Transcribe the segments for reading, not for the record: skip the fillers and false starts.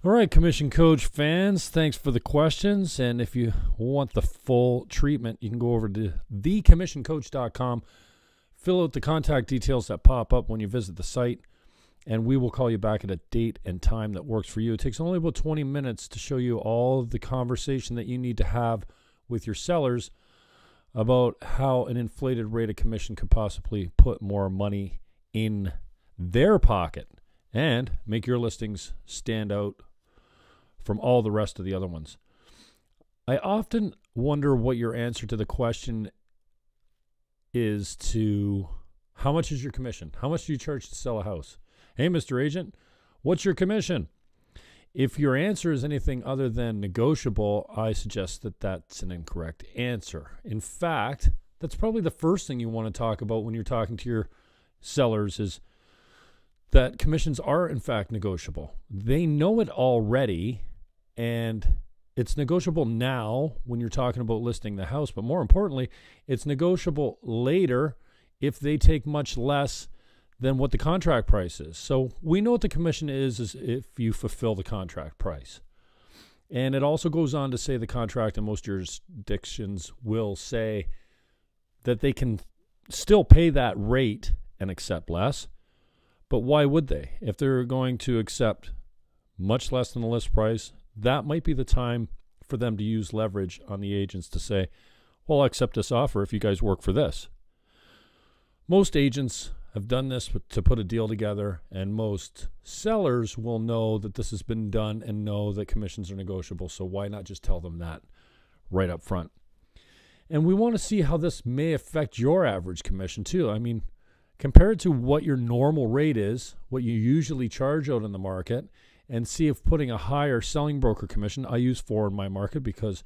All right, Commission Coach fans, thanks for the questions. And if you want the full treatment, you can go over to thecommissioncoach.com, fill out the contact details that pop up when you visit the site, and we will call you back at a date and time that works for you. It takes only about 20 minutes to show you all of the conversation that you need to have with your sellers about how an inflated rate of commission could possibly put more money in their pocket and make your listings stand out from all the rest of the other ones. I often wonder what your answer to the question is to how much is your commission? How much do you charge to sell a house? Hey, Mr. Agent, what's your commission? If your answer is anything other than negotiable, I suggest that that's an incorrect answer. In fact, that's probably the first thing you want to talk about when you're talking to your sellers is that commissions are, in fact, negotiable. They know it already, and it's negotiable now when you're talking about listing the house, but more importantly, it's negotiable later if they take much less than what the contract price is. So we know what the commission is if you fulfill the contract price. And it also goes on to say the contract in most jurisdictions will say that they can still pay that rate and accept less. But why would they? If they're going to accept much less than the list price, that might be the time for them to use leverage on the agents to say, well, I'll accept this offer if you guys work for this. Most agents have done this to put a deal together, and most sellers will know that this has been done and know that commissions are negotiable, so why not just tell them that right up front? And we want to see how this may affect your average commission too. I mean, compared to what your normal rate is, what you usually charge out in the market, and see if putting a higher selling broker commission, I use 4 in my market because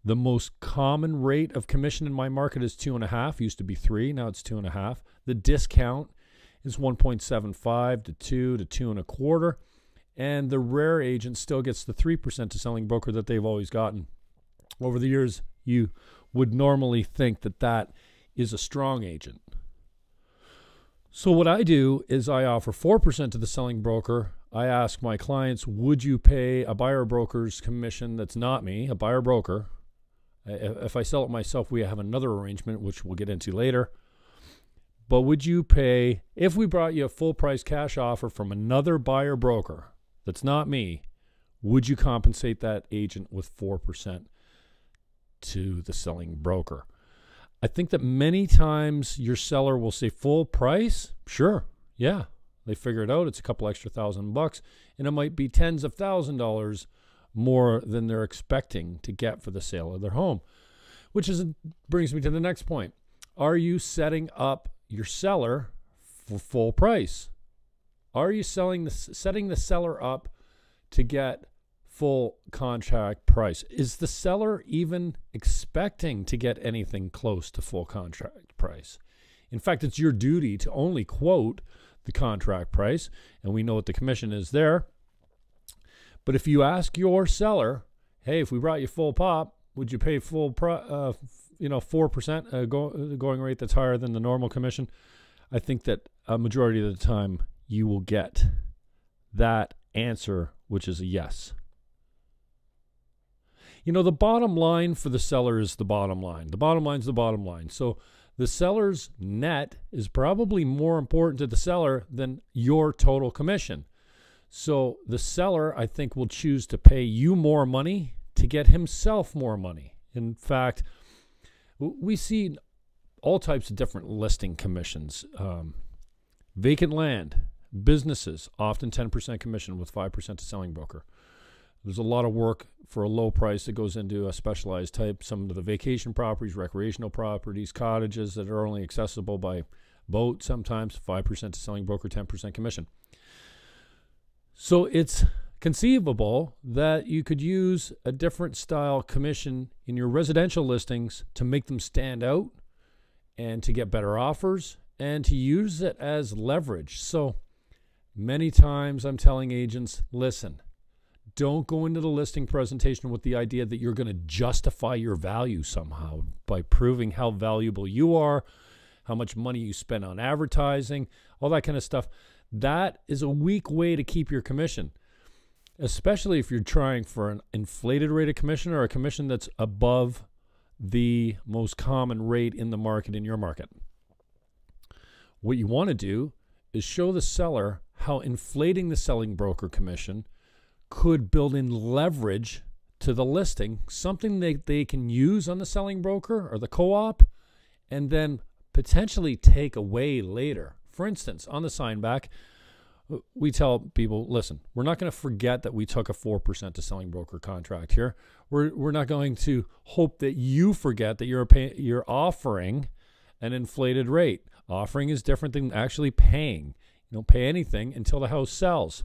the most common rate of commission in my market is 2.5. Used to be 3, now it's 2.5. The discount is 1.75 to 2 to 2.25, and the rare agent still gets the 3% to selling broker that they've always gotten. Over the years, you would normally think that that is a strong agent. So what I do is I offer 4% to the selling broker. I ask my clients, would you pay a buyer broker's commission that's not me, a buyer broker? If I sell it myself, we have another arrangement, which we'll get into later. But would you pay, if we brought you a full price cash offer from another buyer broker that's not me, would you compensate that agent with 4% to the selling broker? I think that many times your seller will say full price. Sure. Yeah. They figure it out. It's a couple extra $1,000 and it might be tens of $1,000s more than they're expecting to get for the sale of their home, which brings me to the next point. Are you setting up your seller for full price? Are you setting the seller up to get full contract price? Is the seller even expecting to get anything close to full contract price? In fact, it's your duty to only quote the contract price, and we know what the commission is there. But if you ask your seller, hey, if we brought you full pop, would you pay full 4% going rate that's higher than the normal commission? I think that a majority of the time you will get that answer, which is a yes. You know, the bottom line for the seller is the bottom line. The bottom line is the bottom line. So the seller's net is probably more important to the seller than your total commission. So the seller, I think, will choose to pay you more money to get himself more money. In fact, we see all types of different listing commissions. Vacant land, businesses, often 10% commission with 5% to selling broker. There's a lot of work for a low price that goes into a specialized type. Some of the vacation properties, recreational properties, cottages that are only accessible by boat, sometimes 5% to selling broker, 10% commission. So it's conceivable that you could use a different style commission in your residential listings to make them stand out and to get better offers and to use it as leverage. So many times I'm telling agents, listen, don't go into the listing presentation with the idea that you're going to justify your value somehow by proving how valuable you are, how much money you spend on advertising, all that kind of stuff. That is a weak way to keep your commission. especially if you're trying for an inflated rate of commission or a commission that's above the most common rate in the market, in your market. What you want to do is show the seller how inflating the selling broker commission could build in leverage to the listing, something they can use on the selling broker or the co-op, and then potentially take away later. For instance, on the sign back, we tell people, listen, we're not going to forget that we took a 4% to selling broker contract here. We're not going to hope that you forget that you're offering an inflated rate. Offering is different than actually paying. You don't pay anything until the house sells.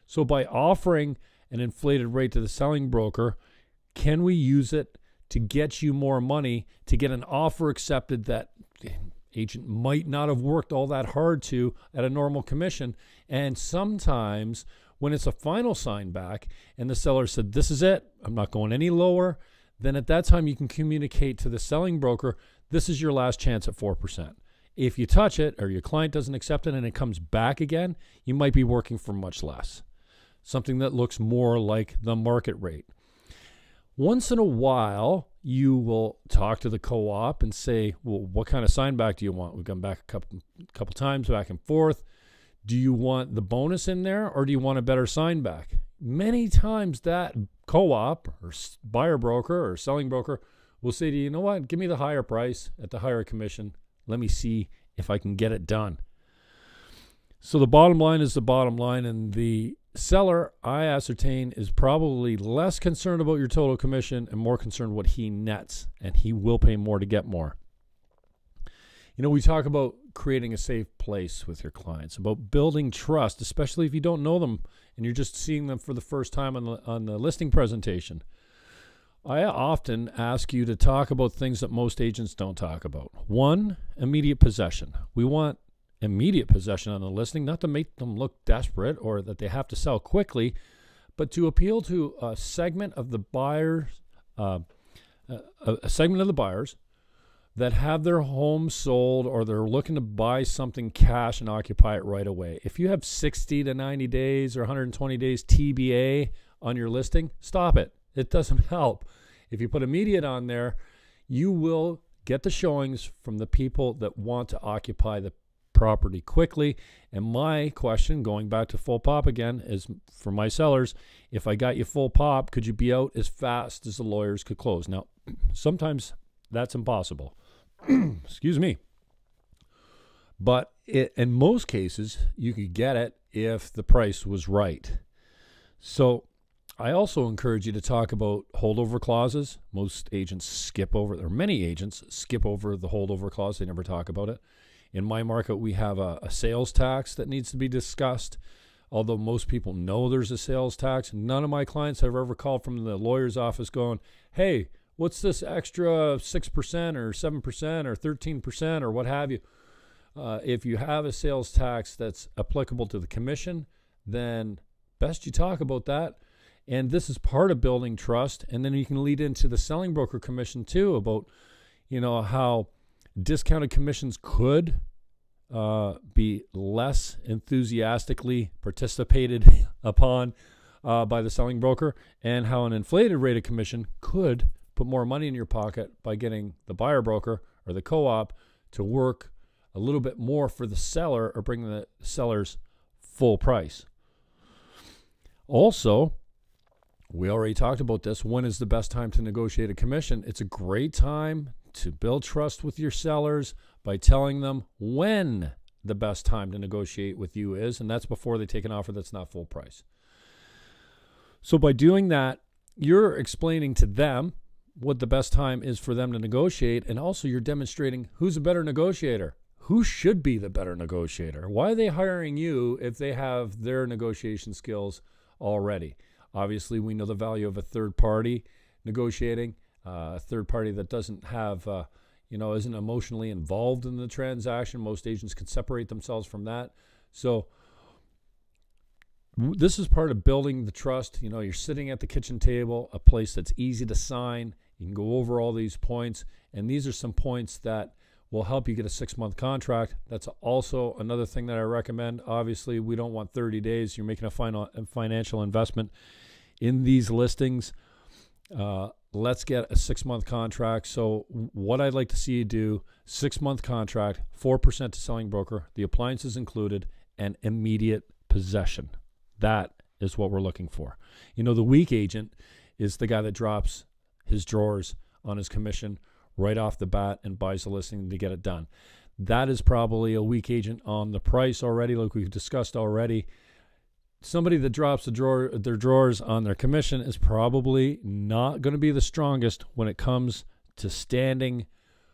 So by offering an inflated rate to the selling broker, can we use it to get you more money, to get an offer accepted that agent might not have worked all that hard to at a normal commission? And sometimes when it's a final sign back and the seller said, this is it, I'm not going any lower, then at that time you can communicate to the selling broker, this is your last chance at 4%. If you touch it or your client doesn't accept it and it comes back again, you might be working for much less. Something that looks more like the market rate. Once in a while, you will talk to the co-op and say, well, what kind of sign back do you want? We've gone back a couple times, back and forth. Do you want the bonus in there or do you want a better sign back? Many times that co-op or buyer broker or selling broker will say to you, you know what, give me the higher price at the higher commission. Let me see if I can get it done. So the bottom line is the bottom line, and the seller, I ascertain, is probably less concerned about your total commission and more concerned what he nets, and he will pay more to get more. You know, we talk about creating a safe place with your clients, about building trust, especially if you don't know them and you're just seeing them for the first time on the listing presentation. I often ask you to talk about things that most agents don't talk about. One, immediate possession. We want immediate possession on the listing, not to make them look desperate or that they have to sell quickly, but to appeal to a segment of the buyers, a segment of the buyers that have their home sold or they're looking to buy something cash and occupy it right away. If you have 60 to 90 days or 120 days TBA on your listing, stop it. It doesn't help. If you put immediate on there, you will get the showings from the people that want to occupy the property quickly. And my question, going back to full pop again, is for my sellers, if I got you full pop, could you be out as fast as the lawyers could close? Now, sometimes that's impossible. Excuse me. But in most cases, you could get it if the price was right. So I also encourage you to talk about holdover clauses. Most agents skip over, or many agents skip over the holdover clause. They never talk about it. In my market, we have a sales tax that needs to be discussed. Although most people know there's a sales tax, none of my clients have ever called from the lawyer's office going, hey, what's this extra 6% or 7% or 13% or what have you? If you have a sales tax that's applicable to the commission, then best you talk about that. And this is part of building trust. And then you can lead into the selling broker commission too, about, you know, how discounted commissions could be less enthusiastically participated upon by the selling broker, and how an inflated rate of commission could put more money in your pocket by getting the buyer broker or the co-op to work a little bit more for the seller or bring the seller's full price. Also, we already talked about this. When is the best time to negotiate a commission? It's a great time to build trust with your sellers by telling them when the best time to negotiate with you is, and that's before they take an offer that's not full price. So by doing that, you're explaining to them what the best time is for them to negotiate, and also you're demonstrating who's a better negotiator. Who should be the better negotiator? Why are they hiring you if they have their negotiation skills already? Obviously, we know the value of a third party negotiating, a third party that doesn't have, isn't emotionally involved in the transaction. Most agents can separate themselves from that. So this is part of building the trust. You know, you're sitting at the kitchen table, a place that's easy to sign. You can go over all these points. And these are some points that will help you get a 6-month contract. That's also another thing that I recommend. Obviously, we don't want 30 days. You're making a financial investment in these listings. Let's get a 6-month contract. So what I'd like to see you do, 6-month contract, 4% to selling broker, the appliances included, and immediate possession. That is what we're looking for. You know, the weak agent is the guy that drops his drawers on his commission right off the bat and buys the listing to get it done. That is probably a weak agent on the price already, like we've discussed already. Somebody that drops their drawers on their commission is probably not going to be the strongest when it comes to standing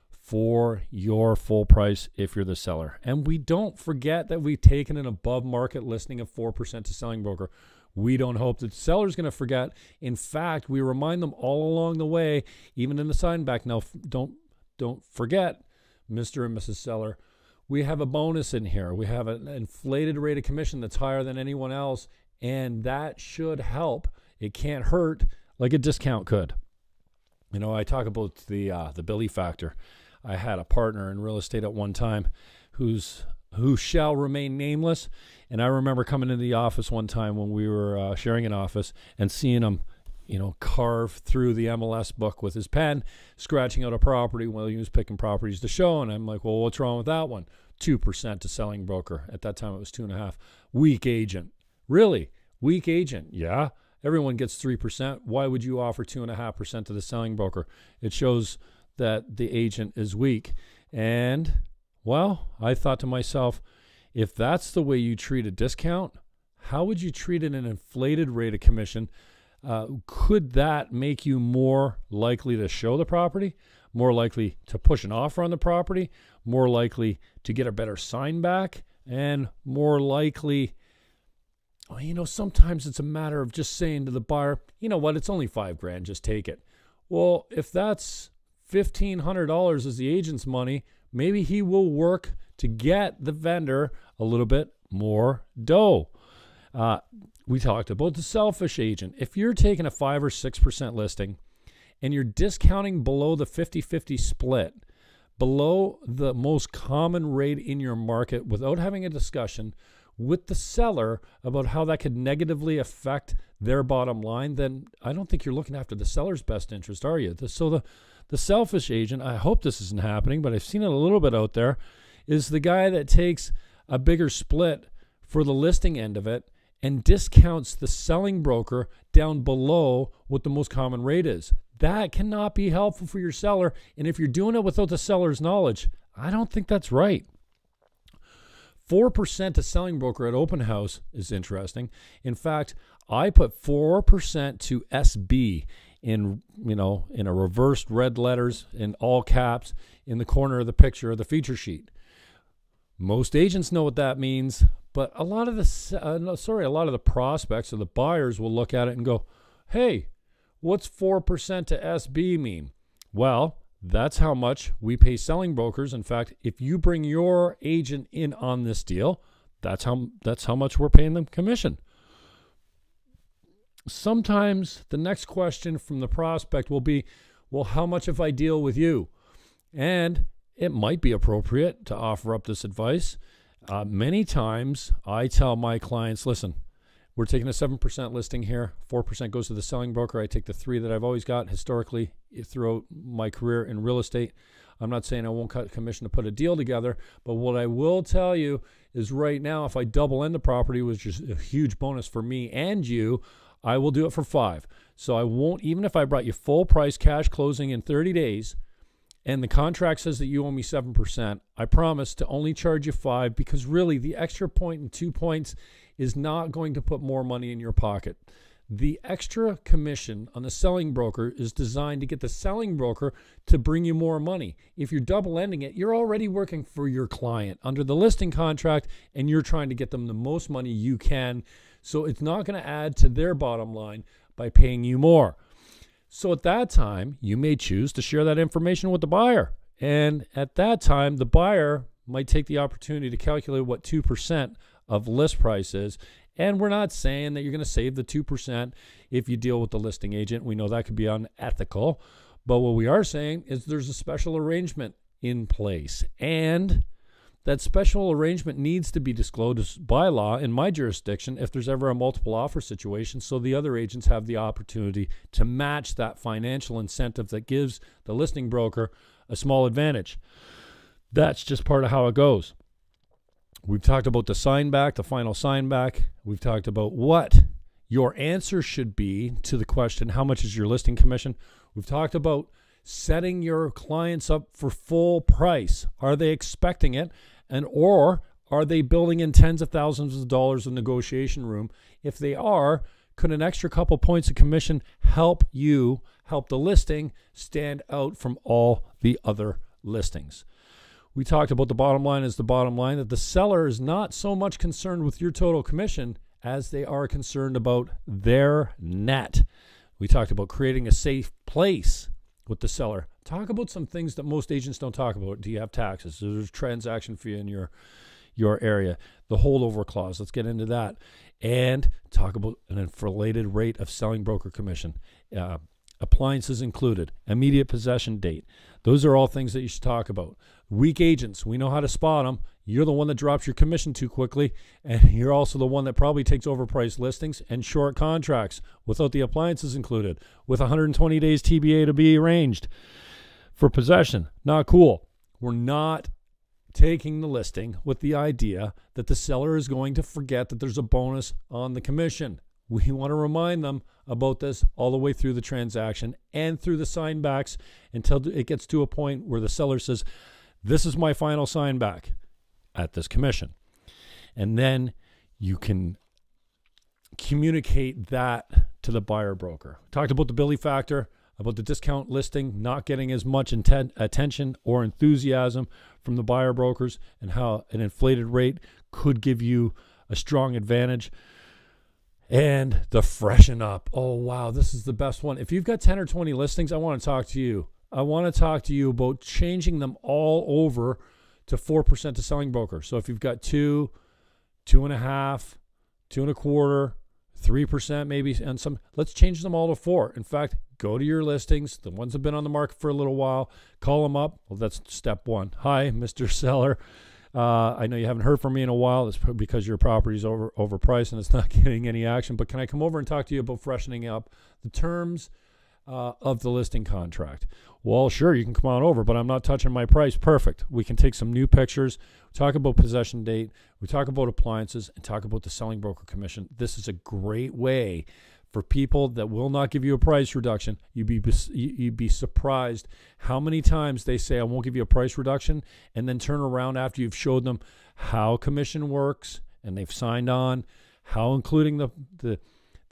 for your full price if you're the seller. And we don't forget that we've taken an above market listing of 4% to selling broker. We don't hope that the seller's going to forget. In fact, we remind them all along the way, even in the sign back. Now, don't forget, Mr. and Mrs. Seller, we have a bonus in here. We have an inflated rate of commission that's higher than anyone else, and that should help. It can't hurt like a discount could. You know, I talk about the Billy factor. I had a partner in real estate at one time who shall remain nameless, and I remember coming into the office one time when we were sharing an office and seeing him, you know, carve through the MLS book with his pen, scratching out a property while he was picking properties to show. And I'm like, well, what's wrong with that one? 2% to selling broker. At that time, it was 2.5. Weak agent. Really? Weak agent? Yeah. Everyone gets 3%. Why would you offer 2.5% to the selling broker? It shows that the agent is weak. And, well, I thought to myself, if that's the way you treat a discount, how would you treat an inflated rate of commission? Could that make you more likely to show the property, more likely to push an offer on the property, more likely to get a better sign back, and more likely, well, you know, sometimes it's a matter of just saying to the buyer, you know what, it's only $5,000, just take it. Well, if that's $1,500 as the agent's money, maybe he will work to get the vendor a little bit more dough. We talked about the selfish agent. If you're taking a 5 or 6% listing and you're discounting below the 50-50 split, below the most common rate in your market without having a discussion with the seller about how that could negatively affect their bottom line, then I don't think you're looking after the seller's best interest, are you? So the selfish agent, I hope this isn't happening, but I've seen it a little bit out there, is the guy that takes a bigger split for the listing end of it and discounts the selling broker down below what the most common rate is. That cannot be helpful for your seller. And if you're doing it without the seller's knowledge, I don't think that's right. 4% to selling broker at open house is interesting. In fact, I put 4% to SB in a reversed red letters in all caps in the corner of the picture of the feature sheet. Most agents know what that means, but a lot of the prospects or the buyers will look at it and go, hey, what's 4% to SB mean? Well, that's how much we pay selling brokers. In fact, if you bring your agent in on this deal, that's how much we're paying them commission. Sometimes the next question from the prospect will be, well, how much if I deal with you? And it might be appropriate to offer up this advice. Many times I tell my clients, listen, we're taking a 7% listing here. 4% goes to the selling broker. I take the 3 that I've always got historically throughout my career in real estate. I'm not saying I won't cut commission to put a deal together, but what I will tell you is right now, if I double end the property, which is a huge bonus for me and you, I will do it for 5. So I won't, even if I brought you full price cash closing in 30 days, and the contract says that you owe me 7%, I promise to only charge you 5, because really the extra point and 2 points is not going to put more money in your pocket. The extra commission on the selling broker is designed to get the selling broker to bring you more money. If you're double ending it, you're already working for your client under the listing contract, and you're trying to get them the most money you can. So it's not going to add to their bottom line by paying you more. So at that time, you may choose to share that information with the buyer. And at that time, the buyer might take the opportunity to calculate what 2% of list price is. And we're not saying that you're going to save the 2% if you deal with the listing agent. We know that could be unethical. But what we are saying is there's a special arrangement in place. And that special arrangement needs to be disclosed by law in my jurisdiction if there's ever a multiple offer situation, so the other agents have the opportunity to match that financial incentive that gives the listing broker a small advantage. That's just part of how it goes. We've talked about the sign back, the final sign back. We've talked about what your answer should be to the question, how much is your listing commission? We've talked about setting your clients up for full price. Are they expecting it? Or are they building in tens of thousands of dollars of negotiation room? If they are, could an extra couple points of commission help the listing stand out from all the other listings? We talked about the bottom line is the bottom line, that the seller is not so much concerned with your total commission as they are concerned about their net. We talked about creating a safe place with the seller. Talk about some things that most agents don't talk about. Do you have taxes? There's a transaction fee in your area. The holdover clause. Let's get into that. And talk about an inflated rate of selling broker commission. Appliances included. Immediate possession date. Those are all things that you should talk about. Weak agents. We know how to spot them. You're the one that drops your commission too quickly, and you're also the one that probably takes overpriced listings and short contracts without the appliances included, with 120 days TBA to be arranged for possession. Not cool. We're not taking the listing with the idea that the seller is going to forget that there's a bonus on the commission. We want to remind them about this all the way through the transaction and through the sign backs until it gets to a point where the seller says, this is my final sign back at this commission. And then you can communicate that to the buyer broker. Talked about the Billy factor, about the discount listing not getting as much attention or enthusiasm from the buyer brokers, and how an inflated rate could give you a strong advantage. And the freshen up. Oh, wow, this is the best one. If you've got 10 or 20 listings, I want to talk to you. I want to talk to you about changing them all over to 4% to selling broker. So if you've got 2, 2.5, 2.25, 3% maybe, and some, let's change them all to 4. In fact, go to your listings, the ones that have been on the market for a little while, call them up. Well, that's step 1. Hi, Mr. Seller. I know you haven't heard from me in a while. It's because your property's overpriced and it's not getting any action. But can I come over and talk to you about freshening up the terms of the listing contract? Well, sure, you can come on over, but I'm not touching my price. Perfect. We can take some new pictures, talk about possession date, we talk about appliances, and talk about the selling broker commission. This is a great way for people that will not give you a price reduction. You'd be surprised how many times they say, I won't give you a price reduction, and then turn around after you've showed them how commission works and they've signed on, how including the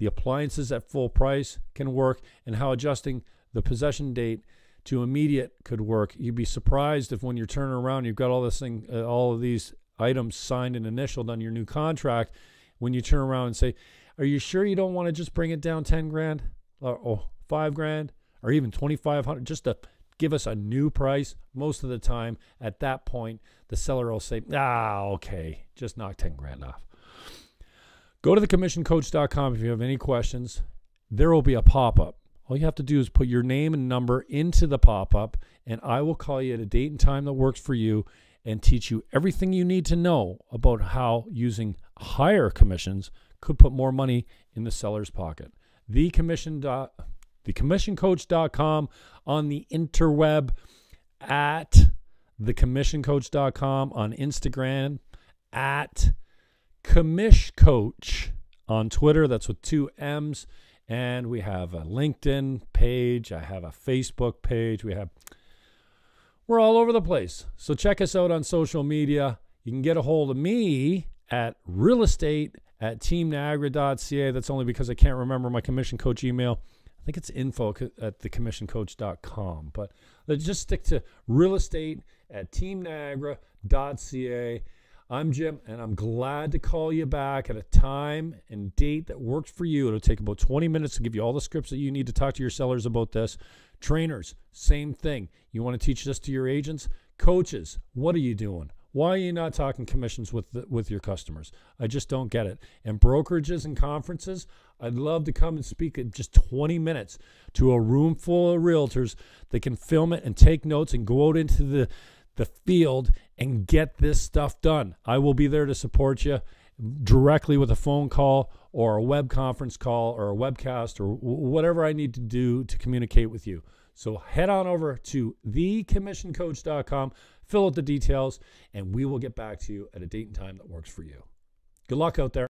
appliances at full price can work, and how adjusting the possession date to immediate could work. You'd be surprised if when you're turning around, you've got all of these items signed and initialed on your new contract. When you turn around and say, are you sure you don't want to just bring it down 10 grand or 5 grand or even 2,500 just to give us a new price? Most of the time at that point, the seller will say, okay, just knock 10 grand off. Go to thecommissioncoach.com if you have any questions. There will be a pop-up. All you have to do is put your name and number into the pop-up, and I will call you at a date and time that works for you and teach you everything you need to know about how using higher commissions could put more money in the seller's pocket. Thecommissioncoach.com, on the interweb, at thecommissioncoach.com, on Instagram, at commishcoach on Twitter. That's with 2 M's. And we have a LinkedIn page. I have a Facebook page. We're all over the place. So check us out on social media. You can get a hold of me at realestate@teamniagara.ca. That's only because I can't remember my commission coach email. I think it's info@thecommissioncoach.com. But let's just stick to realestate@teamniagara.ca. I'm Jim, and I'm glad to call you back at a time and date that works for you. It'll take about 20 minutes to give you all the scripts that you need to talk to your sellers about this. Trainers, same thing. You want to teach this to your agents? Coaches, what are you doing? Why are you not talking commissions with your customers? I just don't get it. And brokerages and conferences, I'd love to come and speak in just 20 minutes to a room full of realtors that can film it and take notes and go out into the field and get this stuff done. I will be there to support you directly with a phone call or a web conference call or a webcast or whatever I need to do to communicate with you. So head on over to thecommissioncoach.com, fill out the details, and we will get back to you at a date and time that works for you. Good luck out there.